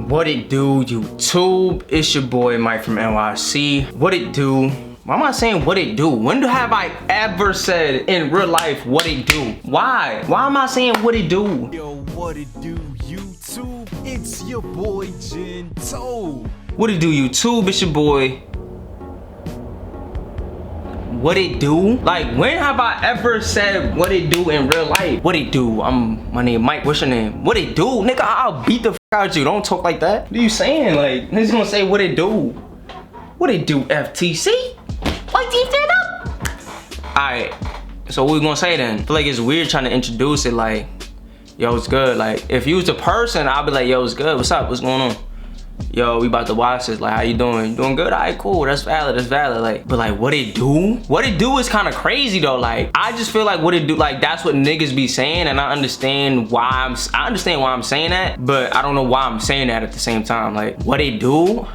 What it do, YouTube? It's your boy Mike from NYC. What it do? Why am I saying what it do? When have I ever said in real life what it do? Why? Why am I saying what it do? Yo, what it do, YouTube? It's your boy Gento. What it do, YouTube? It's your boy. What it do? Like, when have I ever said what it do in real life? What it do? My name Mike. What's your name? What it do? Nigga, I'll beat the f out you. Don't talk like that. What are you saying? Like, niggas gonna say what it do? What it do, FTC? Like, deep that up? Alright, so what we gonna say then? I feel like it's weird trying to introduce it like, yo, it's good. Like, if you was the person, I'll be like, yo, it's good. What's up? What's going on? Yo, we about to watch this. Like, how you doing? You doing good? Alright, cool. That's valid. That's valid. Like, but like, what it do? What it do is kind of crazy though. Like, I just feel like what it do, like, that's what niggas be saying, and I understand why I'm saying that, but I don't know why I'm saying that at the same time. Like, what it do?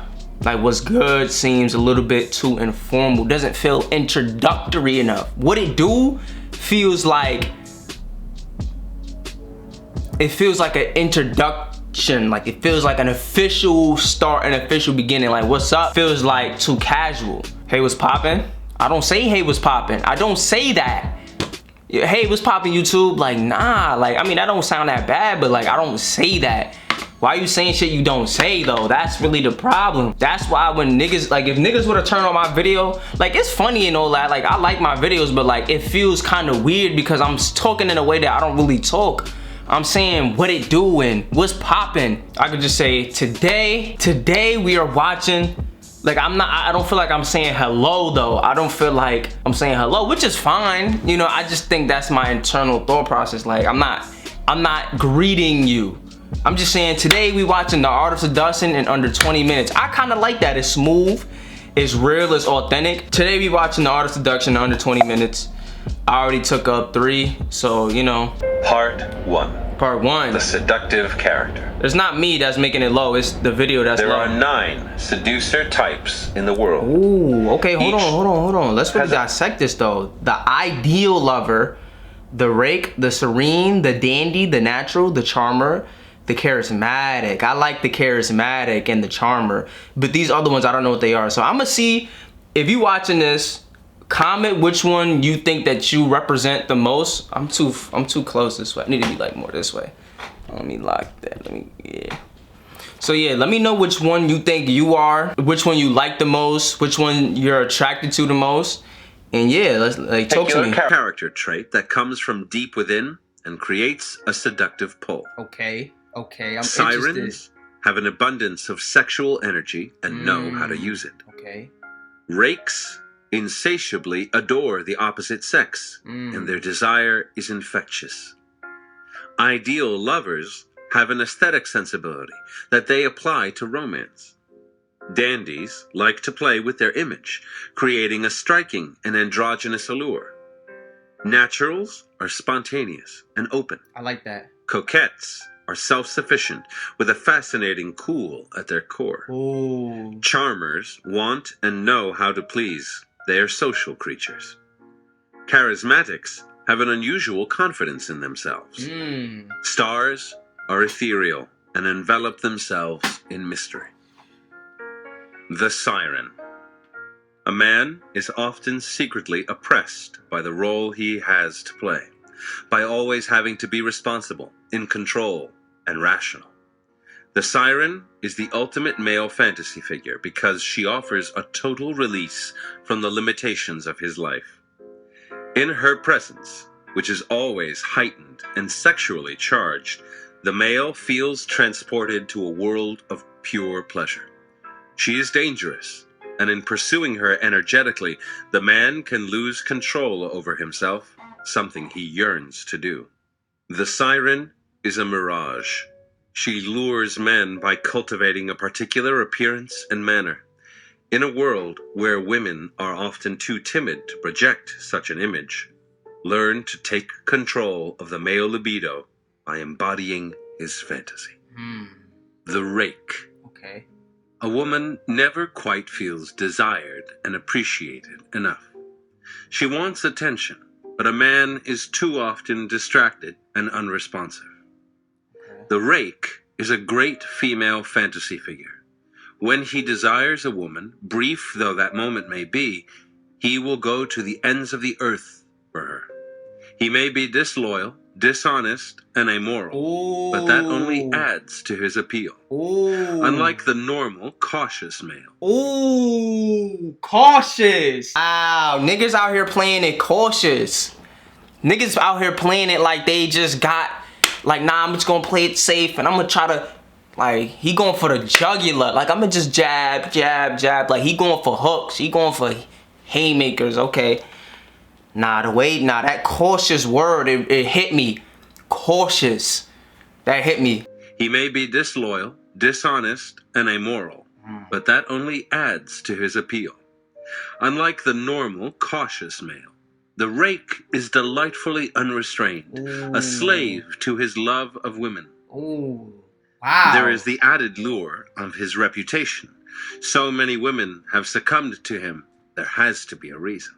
Like, what's good seems a little bit too informal. Doesn't feel introductory enough. What it do feels like, it feels like an introduction. Like, it feels like an official start, an official beginning. Like, what's up feels like too casual. Hey, what's poppin'? I don't say hey, what's poppin'. I don't say that. Hey, what's poppin', YouTube? Like, nah. Like, I mean, that don't sound that bad, but like, I don't say that. Why you saying shit you don't say though? That's really the problem. That's why when niggas, like, if niggas would've turned on my video, like, it's funny and all that, like, I like my videos, but like, it feels kind of weird because I'm talking in a way that I don't really talk. I'm saying what it doing, what's poppin'. I could just say today we are watching. Like, I don't feel like I'm saying hello though. I don't feel like I'm saying hello, which is fine. You know, I just think that's my internal thought process. Like, I'm not greeting you. I'm just saying today we watching The Art of Seduction in under 20 minutes. I kind of like that. It's smooth, it's real, it's authentic. Today we watching The Art of Seduction in under 20 minutes. I already took up 3, so you know. Part 1. Part 1. The seductive character. It's not me that's making it low, it's the video that's low. There are 9 seducer types in the world. Ooh, okay, hold on. Let's really dissect this though. The ideal lover, the rake, the serene, the dandy, the natural, the charmer, the charismatic. I like the charismatic and the charmer, but these other ones, I don't know what they are. So I'm gonna see, if you watching this, comment which one you think that you represent the most. I'm too close this way. I need to be like more this way. Let me lock that. Yeah. So yeah, let me know which one you think you are, which one you like the most, which one you're attracted to the most. And yeah, let's like talk to me. Character trait that comes from deep within and creates a seductive pull. Okay, I'm Sirens interested. have an abundance of sexual energy and know how to use it. Okay. Rakes insatiably adore the opposite sex, and their desire is infectious. Ideal lovers have an aesthetic sensibility that they apply to romance. Dandies like to play with their image, creating a striking and androgynous allure. Naturals are spontaneous and open. I like that. Coquettes are self-sufficient with a fascinating cool at their core. Ooh. Charmers want and know how to please. They are social creatures. Charismatics have an unusual confidence in themselves. Stars are ethereal and envelop themselves in mystery. The siren. A man is often secretly oppressed by the role he has to play, by always having to be responsible, in control, and rational. The siren is the ultimate male fantasy figure because she offers a total release from the limitations of his life. In her presence, which is always heightened and sexually charged, the male feels transported to a world of pure pleasure. She is dangerous, and in pursuing her energetically, the man can lose control over himself, something he yearns to do. The siren is a mirage. She lures men by cultivating a particular appearance and manner. In a world where women are often too timid to project such an image, learn to take control of the male libido by embodying his fantasy. The rake. Okay. A woman never quite feels desired and appreciated enough. She wants attention, but a man is too often distracted and unresponsive. The rake is a great female fantasy figure. When he desires a woman, brief though that moment may be, he will go to the ends of the earth for her. He may be disloyal, dishonest, and amoral, but that only adds to his appeal. Unlike the normal, cautious male. Ooh, cautious. Wow, niggas out here playing it cautious. Niggas out here playing it like they just got, like, nah, I'm just gonna play it safe and I'm gonna try to, like, he going for the jugular. Like, I'm gonna just jab, jab, jab. Like, he going for hooks. He going for haymakers, okay. Nah, that cautious word, it hit me. Cautious. That hit me. He may be disloyal, dishonest, and amoral, but that only adds to his appeal. Unlike the normal, cautious male, the rake is delightfully unrestrained, a slave to his love of women. Ooh, wow. There is the added lure of his reputation. So many women have succumbed to him, there has to be a reason.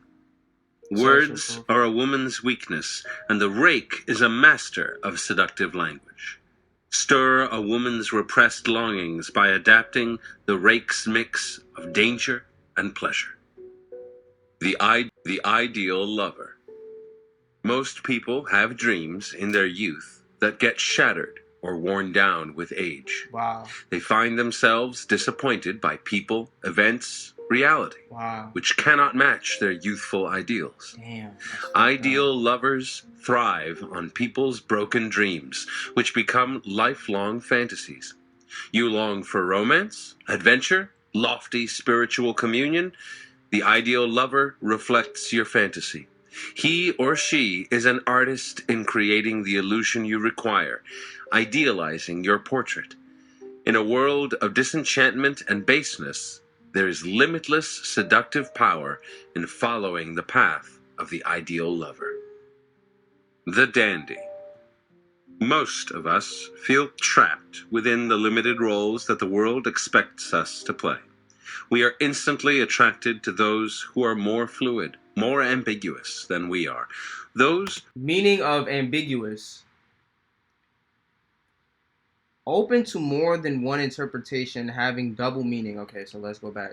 Words are a woman's weakness, and the rake is a master of seductive language. Stir a woman's repressed longings by adapting the rake's mix of danger and pleasure. The ideal lover. Most people have dreams in their youth that get shattered or worn down with age. Wow. They find themselves disappointed by people, events, reality, which cannot match their youthful ideals. Damn. Ideal lovers thrive on people's broken dreams, which become lifelong fantasies. You long for romance, adventure, lofty spiritual communion. The ideal lover reflects your fantasy. He or she is an artist in creating the illusion you require, idealizing your portrait. In a world of disenchantment and baseness, there is limitless seductive power in following the path of the ideal lover. The dandy. Most of us feel trapped within the limited roles that the world expects us to play. We are instantly attracted to those who are more fluid, more ambiguous than we are. Those meaning of ambiguous. Open to more than one interpretation, having double meaning. Okay, so let's go back.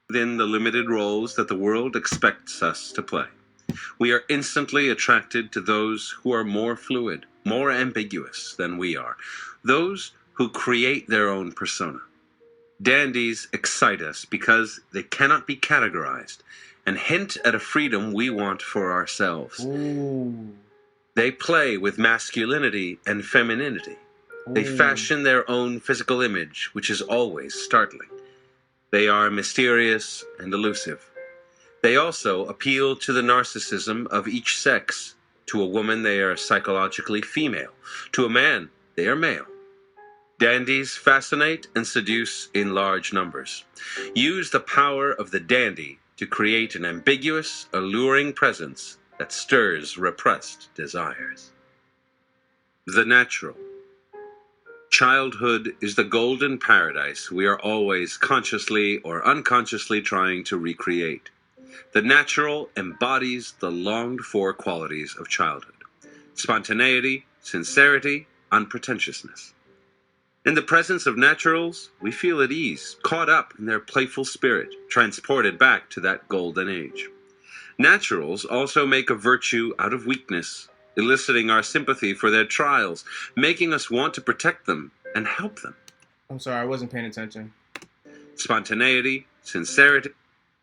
Within the limited roles that the world expects us to play. We are instantly attracted to those who are more fluid, more ambiguous than we are. Those who create their own persona. Dandies excite us because they cannot be categorized and hint at a freedom we want for ourselves. Ooh. They play with masculinity and femininity. They fashion their own physical image, which is always startling. They are mysterious and elusive. They also appeal to the narcissism of each sex. To a woman, they are psychologically female. To a man, they are male. Dandies fascinate and seduce in large numbers. Use the power of the dandy to create an ambiguous, alluring presence that stirs repressed desires. The natural. Childhood is the golden paradise we are always consciously or unconsciously trying to recreate. The natural embodies the longed-for qualities of childhood: spontaneity, sincerity, unpretentiousness. In the presence of naturals, we feel at ease, caught up in their playful spirit, transported back to that golden age. Naturals also make a virtue out of weakness, eliciting our sympathy for their trials, making us want to protect them and help them. I'm sorry, I wasn't paying attention. Spontaneity, sincerity,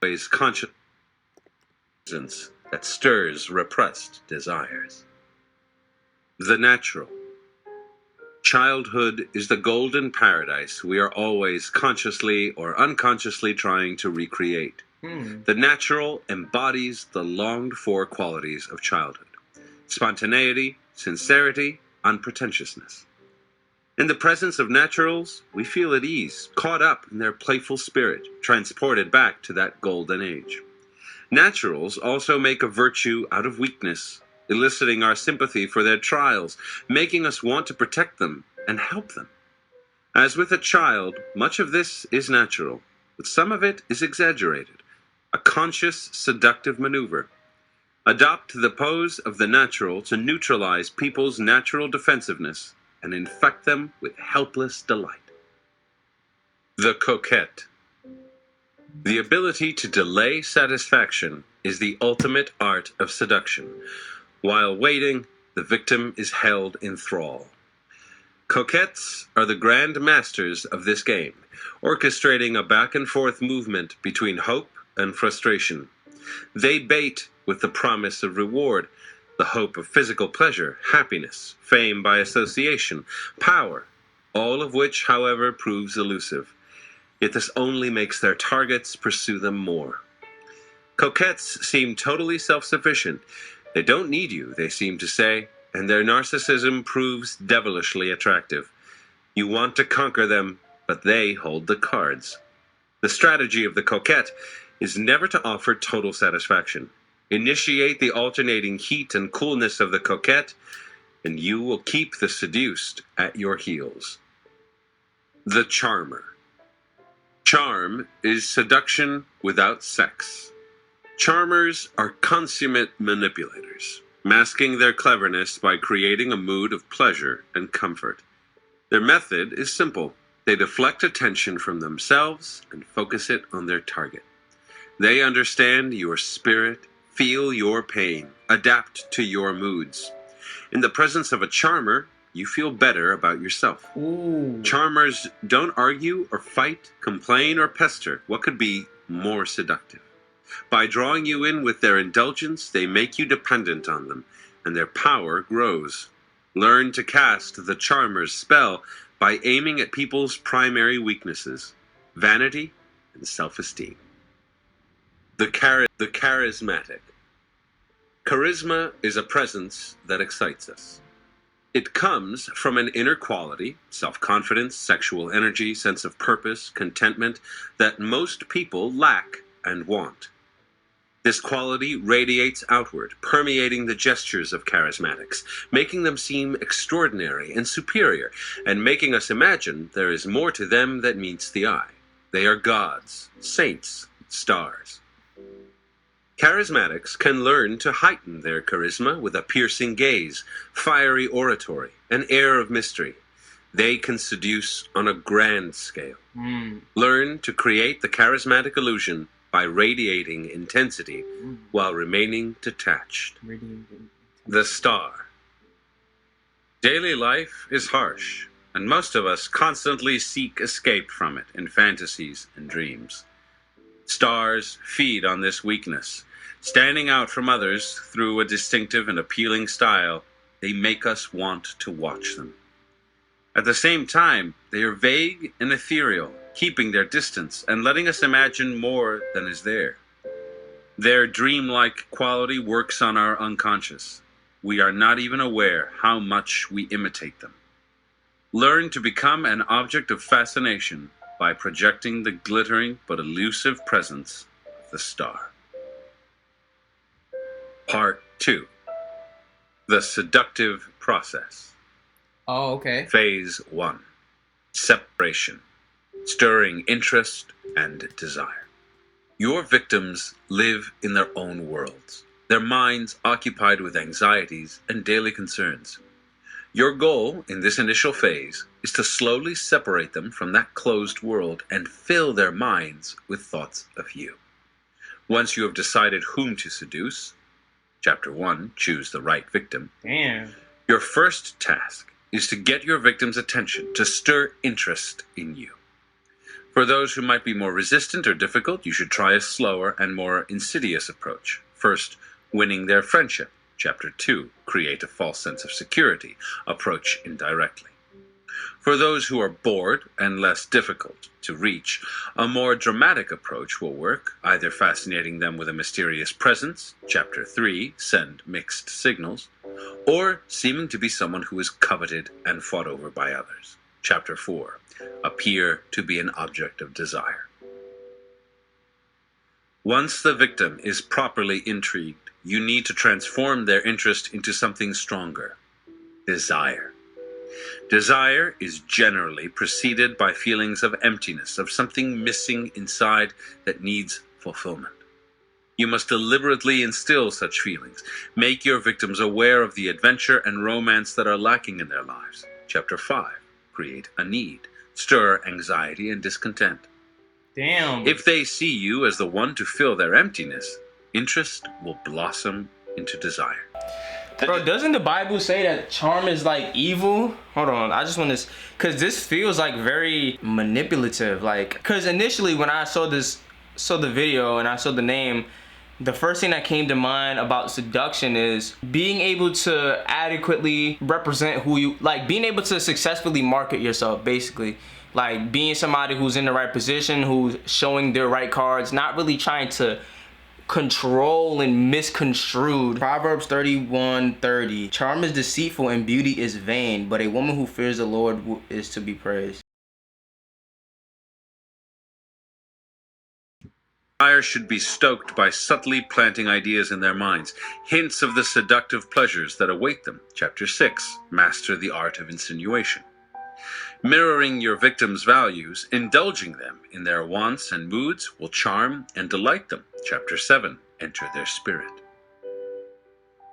always conscious presence that stirs repressed desires. The natural. Childhood is the golden paradise we are always consciously or unconsciously trying to recreate. The natural embodies the longed-for qualities of childhood: spontaneity, sincerity, unpretentiousness. In the presence of naturals, we feel at ease, caught up in their playful spirit, transported back to that golden age. Naturals also make a virtue out of weakness, eliciting our sympathy for their trials, making us want to protect them and help them. As with a child, much of this is natural, but some of it is exaggerated, a conscious, seductive maneuver. Adopt the pose of the natural to neutralize people's natural defensiveness, and infect them with helpless delight. The coquette. The ability to delay satisfaction is the ultimate art of seduction. While waiting, the victim is held in thrall. Coquettes are the grand masters of this game, orchestrating a back-and-forth movement between hope and frustration. They bait with the promise of reward, the hope of physical pleasure, happiness, fame by association, power, all of which, however, proves elusive. Yet this only makes their targets pursue them more. Coquettes seem totally self-sufficient. They don't need you, they seem to say, and their narcissism proves devilishly attractive. You want to conquer them, but they hold the cards. The strategy of the coquette is never to offer total satisfaction. Initiate the alternating heat and coolness of the coquette, and you will keep the seduced at your heels. The charmer. Charm is seduction without sex. Charmers are consummate manipulators, masking their cleverness by creating a mood of pleasure and comfort. Their method is simple. They deflect attention from themselves and focus it on their target. They understand your spirit, feel your pain, adapt to your moods. In the presence of a charmer, you feel better about yourself. Ooh. Charmers don't argue or fight, complain or pester. What could be more seductive? By drawing you in with their indulgence, they make you dependent on them, and their power grows. Learn to cast the charmer's spell by aiming at people's primary weaknesses, vanity and self-esteem. The charismatic. Charisma is a presence that excites us. It comes from an inner quality, self-confidence, sexual energy, sense of purpose, contentment, that most people lack and want. This quality radiates outward, permeating the gestures of charismatics, making them seem extraordinary and superior, and making us imagine there is more to them than meets the eye. They are gods, saints, stars. Charismatics can learn to heighten their charisma with a piercing gaze, fiery oratory, an air of mystery. They can seduce on a grand scale. Learn to create the charismatic illusion by radiating intensity while remaining detached. The star. Daily life is harsh, and most of us constantly seek escape from it in fantasies and dreams. Stars feed on this weakness. Standing out from others through a distinctive and appealing style, they make us want to watch them. At the same time, they are vague and ethereal, keeping their distance and letting us imagine more than is there. Their dreamlike quality works on our unconscious. We are not even aware how much we imitate them. Learn to become an object of fascination by projecting the glittering but elusive presence of the star. Part 2. The seductive process. Oh, okay. Phase 1. Separation. Stirring interest and desire. Your victims live in their own worlds, their minds occupied with anxieties and daily concerns. Your goal in this initial phase is to slowly separate them from that closed world and fill their minds with thoughts of you. Once you have decided whom to seduce, Chapter 1, choose the right victim. Damn. Your first task is to get your victim's attention, to stir interest in you. For those who might be more resistant or difficult, you should try a slower and more insidious approach. First, winning their friendship. Chapter 2, create a false sense of security. Approach indirectly. For those who are bored and less difficult to reach, a more dramatic approach will work, either fascinating them with a mysterious presence, Chapter 3, send mixed signals, or seeming to be someone who is coveted and fought over by others, Chapter 4, appear to be an object of desire. Once the victim is properly intrigued, you need to transform their interest into something stronger, desire. Desire is generally preceded by feelings of emptiness, of something missing inside that needs fulfillment. You must deliberately instill such feelings. Make your victims aware of the adventure and romance that are lacking in their lives. Chapter 5. Create a need. Stir anxiety and discontent. Damn. If they see you as the one to fill their emptiness, interest will blossom into desire. Bro, doesn't the Bible say that charm is like evil? Hold on, I just want to, cause this feels like very manipulative. Like, cause initially when I saw the video and I saw the name, the first thing that came to mind about seduction is being able to adequately represent who you, like being able to successfully market yourself, basically. Like being somebody who's in the right position, who's showing their right cards, not really trying to control and misconstrued. Proverbs 31:30. Charm is deceitful and beauty is vain, but a woman who fears the Lord is to be praised. Desire should be stoked by subtly planting ideas in their minds, hints of the seductive pleasures that await them. Chapter 6. Master the art of insinuation. Mirroring your victim's values, indulging them in their wants and moods will charm and delight them. Chapter 7. Enter their spirit.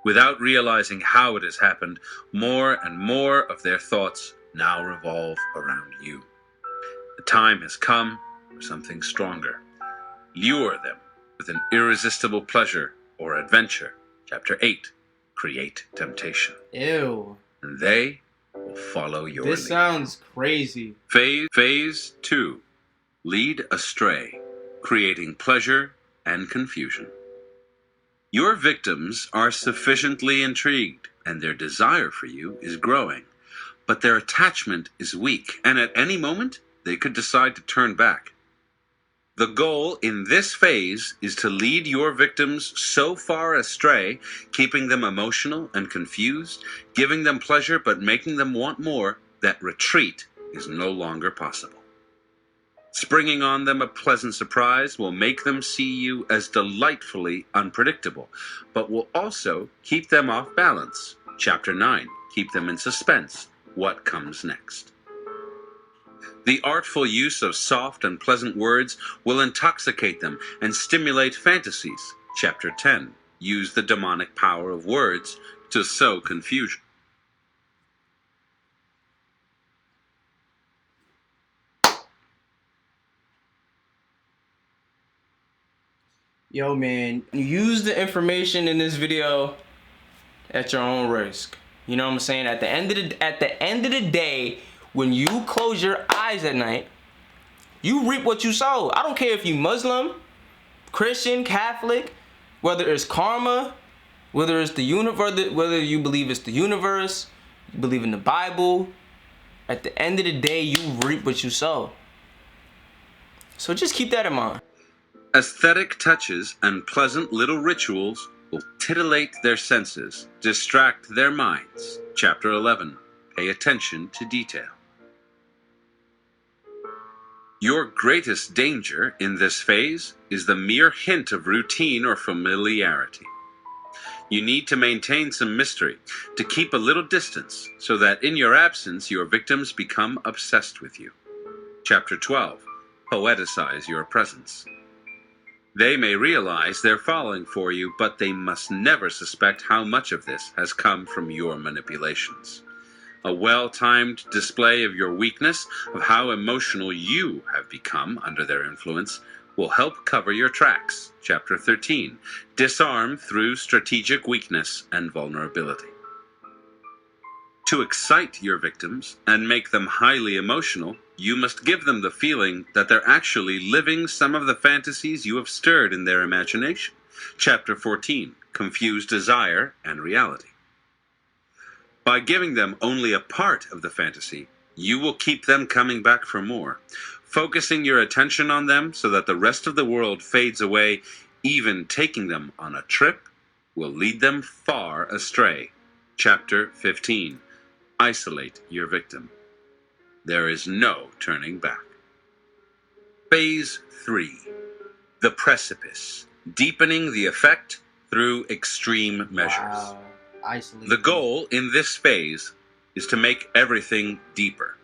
Without realizing how it has happened, more and more of their thoughts now revolve around you. The time has come for something stronger. Lure them with an irresistible pleasure or adventure. Chapter 8. Create temptation. Ew. And they will follow your This lead. sounds crazy. Phase 2. Lead astray, creating pleasure and confusion. Your victims are sufficiently intrigued, and their desire for you is growing, but their attachment is weak, and at any moment, they could decide to turn back. The goal in this phase is to lead your victims so far astray, keeping them emotional and confused, giving them pleasure but making them want more, that retreat is no longer possible. Springing on them a pleasant surprise will make them see you as delightfully unpredictable, but will also keep them off balance. Chapter 9. Keep them in suspense. What comes next? The artful use of soft and pleasant words will intoxicate them and stimulate fantasies. Chapter 10. Use the demonic power of words to sow confusion. Yo, man, use the information in this video at your own risk. You know what I'm saying? At the end of the day, when you close your eyes at night, you reap what you sow. I don't care if you Muslim, Christian, Catholic, whether it's karma, whether it's the universe, whether you believe it's the universe, you believe in the Bible. At the end of the day, you reap what you sow. So just keep that in mind. Aesthetic touches and pleasant little rituals will titillate their senses, distract their minds. Chapter 11. Pay attention to detail. Your greatest danger in this phase is the mere hint of routine or familiarity. You need to maintain some mystery, to keep a little distance, so that in your absence your victims become obsessed with you. Chapter 12. Poeticize your presence. They may realize they're falling for you, but they must never suspect how much of this has come from your manipulations. A well-timed display of your weakness, of how emotional you have become under their influence, will help cover your tracks. Chapter 13. Disarm through strategic weakness and vulnerability. To excite your victims and make them highly emotional, you must give them the feeling that they're actually living some of the fantasies you have stirred in their imagination. Chapter 14. Confuse desire and reality. By giving them only a part of the fantasy, you will keep them coming back for more. Focusing your attention on them so that the rest of the world fades away, even taking them on a trip, will lead them far astray. Chapter 15. Isolate your victim. There is no turning back. Phase 3. The precipice. Deepening the effect through extreme measures. Wow. Isolate. The goal in this phase is to make everything deeper.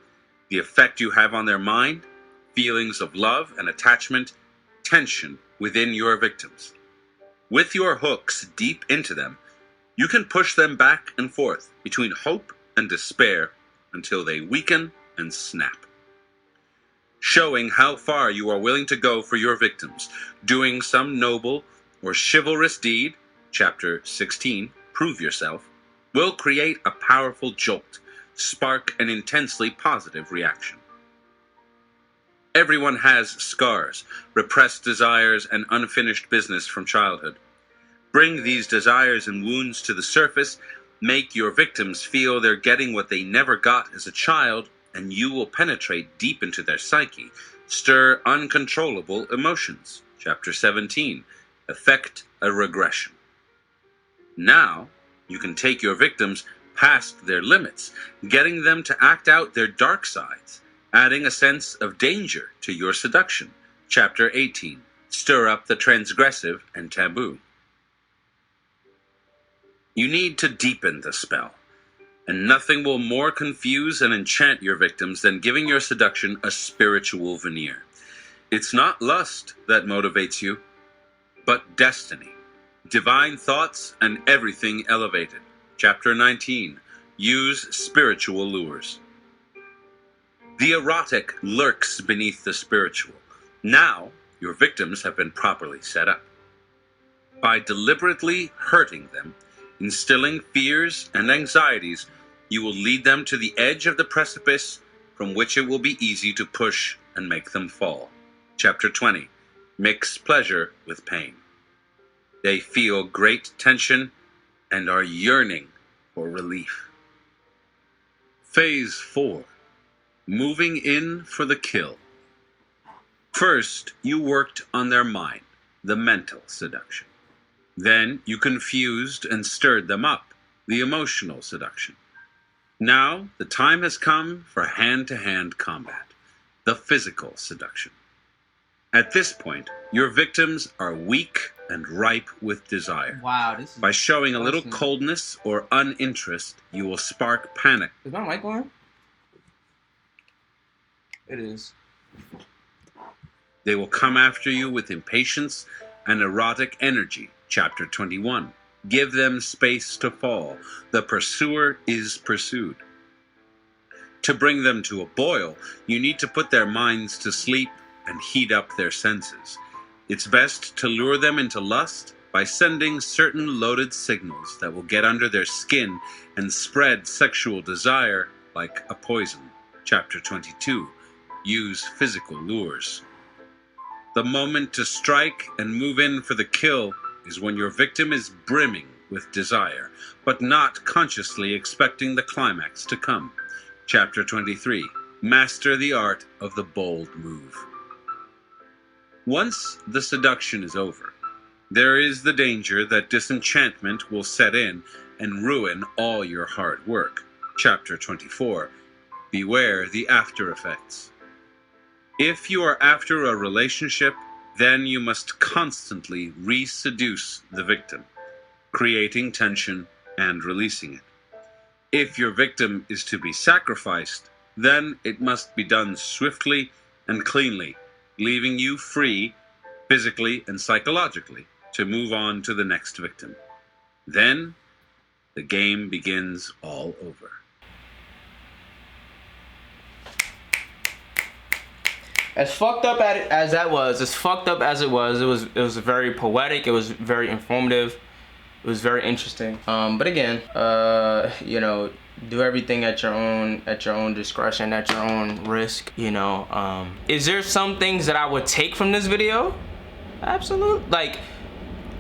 The effect you have on their mind, feelings of love and attachment, tension within your victims. With your hooks deep into them, you can push them back and forth between hope and despair until they weaken and snap. Showing how far you are willing to go for your victims, doing some noble or chivalrous deed, chapter 16, Prove Yourself, will create a powerful jolt, spark an intensely positive reaction. Everyone has scars, repressed desires, and unfinished business from childhood. Bring these desires and wounds to the surface, make your victims feel they're getting what they never got as a child, and you will penetrate deep into their psyche, stir uncontrollable emotions. Chapter 17, Effect a regression. Now, you can take your victims past their limits, getting them to act out their dark sides, adding a sense of danger to your seduction. Chapter 18, Stir up the transgressive and taboo. You need to deepen the spell, and nothing will more confuse and enchant your victims than giving your seduction a spiritual veneer. It's not lust that motivates you, but destiny, divine thoughts, and everything elevated. Chapter 19, Use spiritual lures. The erotic lurks beneath the spiritual. Now, your victims have been properly set up. By deliberately hurting them, instilling fears and anxieties, you will lead them to the edge of the precipice from which it will be easy to push and make them fall. Chapter 20, Mix pleasure with pain. They feel great tension and are yearning for relief. Phase 4, Moving in for the kill. First, you worked on their mind, the mental seduction. Then you confused and stirred them up, the emotional seduction. Now, the time has come for hand-to-hand combat, the physical seduction. At this point, your victims are weak and ripe with desire. Wow, this is... By showing a little awesome. coldness or uninterest, you will spark panic. Is my mic on? It is. They will come after you with impatience and erotic energy. Chapter 21. Give them space to fall. The pursuer is pursued. To bring them to a boil, you need to put their minds to sleep and heat up their senses. It's best to lure them into lust by sending certain loaded signals that will get under their skin and spread sexual desire like a poison. Chapter 22. Use physical lures. The moment to strike and move in for the kill is when your victim is brimming with desire, but not consciously expecting the climax to come. Chapter 23. Master the art of the bold move. Once the seduction is over, there is the danger that disenchantment will set in and ruin all your hard work. Chapter 24. Beware the after effects. If you are after a relationship, then you must constantly re-seduce the victim, creating tension and releasing it. If your victim is to be sacrificed, then it must be done swiftly and cleanly, leaving you free, physically and psychologically, to move on to the next victim. Then, the game begins all over. As fucked up as that was, as fucked up as it was very poetic, it was very informative, it was very interesting. But again, you know, do everything at your own discretion, at your own risk, you know. Is there some things that I would take from this video? Absolutely. Like,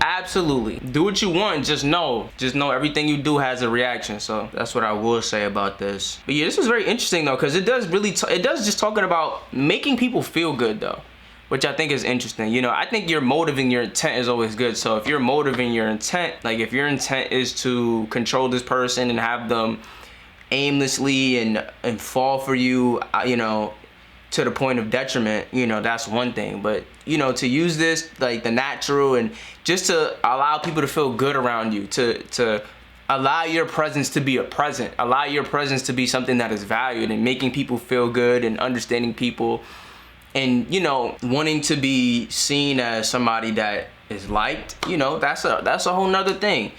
absolutely. Do what you want, just know everything you do has a reaction. So that's what I will say about this. But yeah, this was very interesting though, because it does really it does just talking about making people feel good though, which I think is interesting. You know, I think your motive and your intent is always good. So if your motive and your intent, like if your intent is to control this person and have them aimlessly and fall for you, you know, to the point of detriment, you know, that's one thing. But you know, to use this like the natural and just to allow people to feel good around you, to allow your presence to be a present, allow your presence to be something that is valued, and making people feel good and understanding people, and you know, wanting to be seen as somebody that is liked, you know, that's a whole nother thing,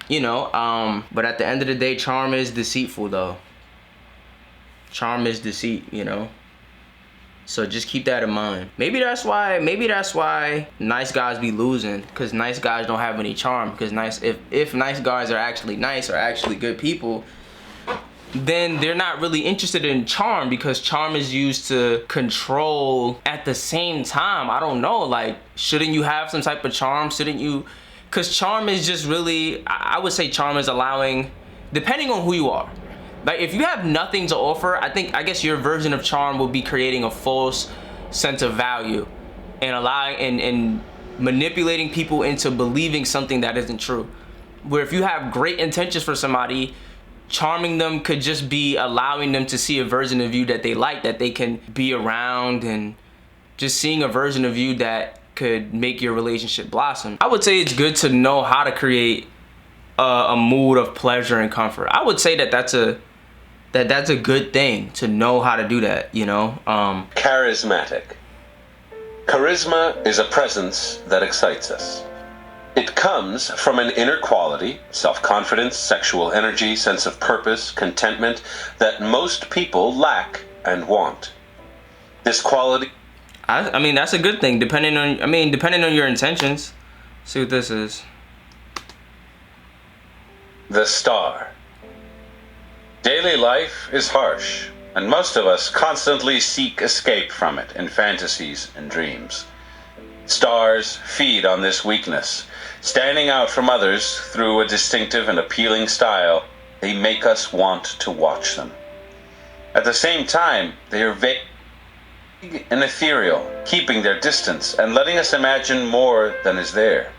you know. But at the end of the day, charm is deceitful though. Charm is deceit, you know. So just keep that in mind. Maybe that's why nice guys be losing, because nice guys don't have any charm. Because if nice guys are actually nice, or actually good people, then they're not really interested in charm, because charm is used to control at the same time. I don't know, like, shouldn't you have some type of charm? Shouldn't you? Because charm is just really, I would say charm is allowing, depending on who you are. Like, if you have nothing to offer, I guess your version of charm will be creating a false sense of value and allowing and manipulating people into believing something that isn't true. Where if you have great intentions for somebody, charming them could just be allowing them to see a version of you that they like, that they can be around, and just seeing a version of you that could make your relationship blossom. I would say it's good to know how to create a mood of pleasure and comfort. I would say that's a good thing to know how to do that, you know. Charismatic. Charisma is a presence that excites us. It comes from an inner quality, self-confidence, sexual energy, sense of purpose, contentment, that most people lack and want. This quality... I mean, that's a good thing, depending on your intentions. Let's see what this is. The star. Daily life is harsh, and most of us constantly seek escape from it in fantasies and dreams. Stars feed on this weakness. Standing out from others through a distinctive and appealing style, they make us want to watch them. At the same time, they are vague and ethereal, keeping their distance and letting us imagine more than is there.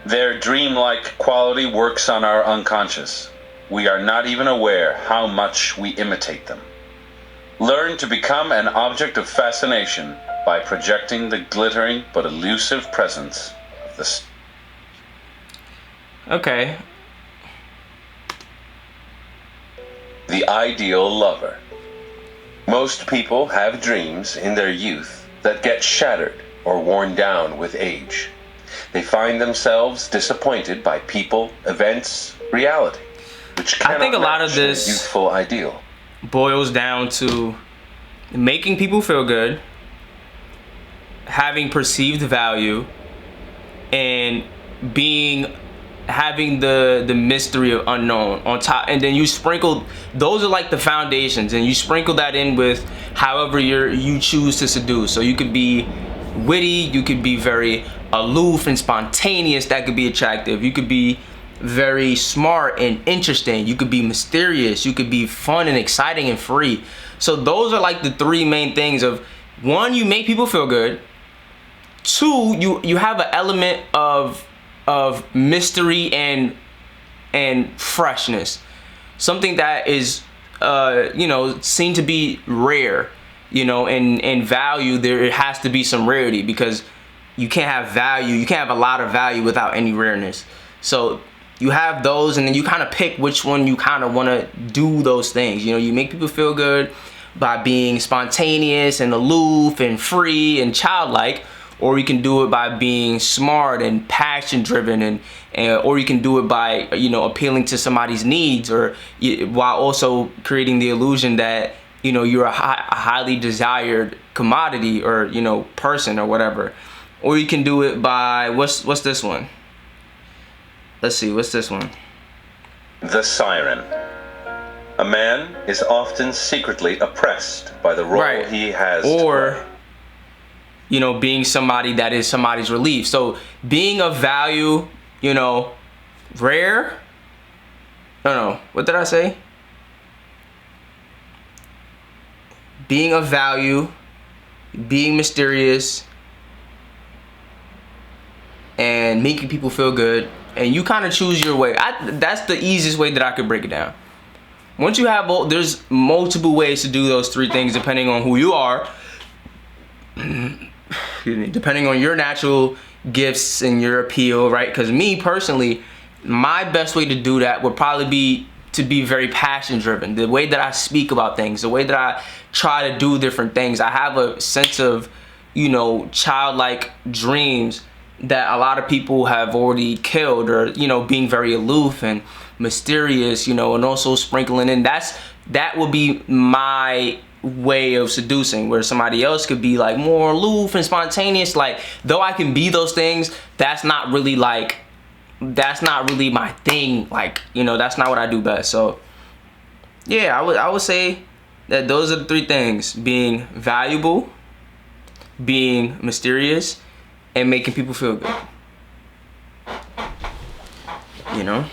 Their dreamlike quality works on our unconscious. We are not even aware how much we imitate them. Learn to become an object of fascination by projecting the glittering but elusive presence of the... Okay. The ideal lover. Most people have dreams in their youth that get shattered or worn down with age. They find themselves disappointed by people, events, reality, which cannot I think a lot of match their this youthful ideal. Boils down to making people feel good, having perceived value, and having the mystery of unknown on top, and then you sprinkle, those are like the foundations, and you sprinkle that in with however you choose to seduce. So you could be witty, you could be very aloof and spontaneous, that could be attractive. You could be very smart and interesting, you could be mysterious, you could be fun and exciting and free. So those are like the three main things of, one, you make people feel good. Two, you have an element of mystery and freshness, something that is seen to be rare, and value. There, it has to be some rarity, because you can't have value, you can't have a lot of value without any rareness. So you have those, and then you kind of pick which one you kind of want to do those things. You make people feel good by being spontaneous and aloof and free and childlike, or you can do it by being smart and passion driven, and or you can do it by appealing to somebody's needs, or while also creating the illusion that you're a highly desired commodity, or person, or whatever. Or you can do it by what's this one? Let's see, what's this one? The siren. A man is often secretly oppressed by the role he has to or play. Being somebody that is somebody's relief. So being of value, rare. No, what did I say? Being of value, being mysterious, and making people feel good. And you kind of choose your way. That's the easiest way that I could break it down. Once you have there's multiple ways to do those three things depending on who you are. Excuse me, depending on your natural gifts and your appeal, right? Because me personally, my best way to do that would probably be to be very passion driven. The way that I speak about things, the way that I try to do different things. I have a sense of, childlike dreams that a lot of people have already killed, or being very aloof and mysterious, you know, and also sprinkling in. That would be my way of seducing, where somebody else could be like more aloof and spontaneous. Like, though I can be those things, that's not really my thing. Like, you know, that's not what I do best. So yeah, I would say that those are the three things: being valuable, being mysterious, and making people feel good. You know?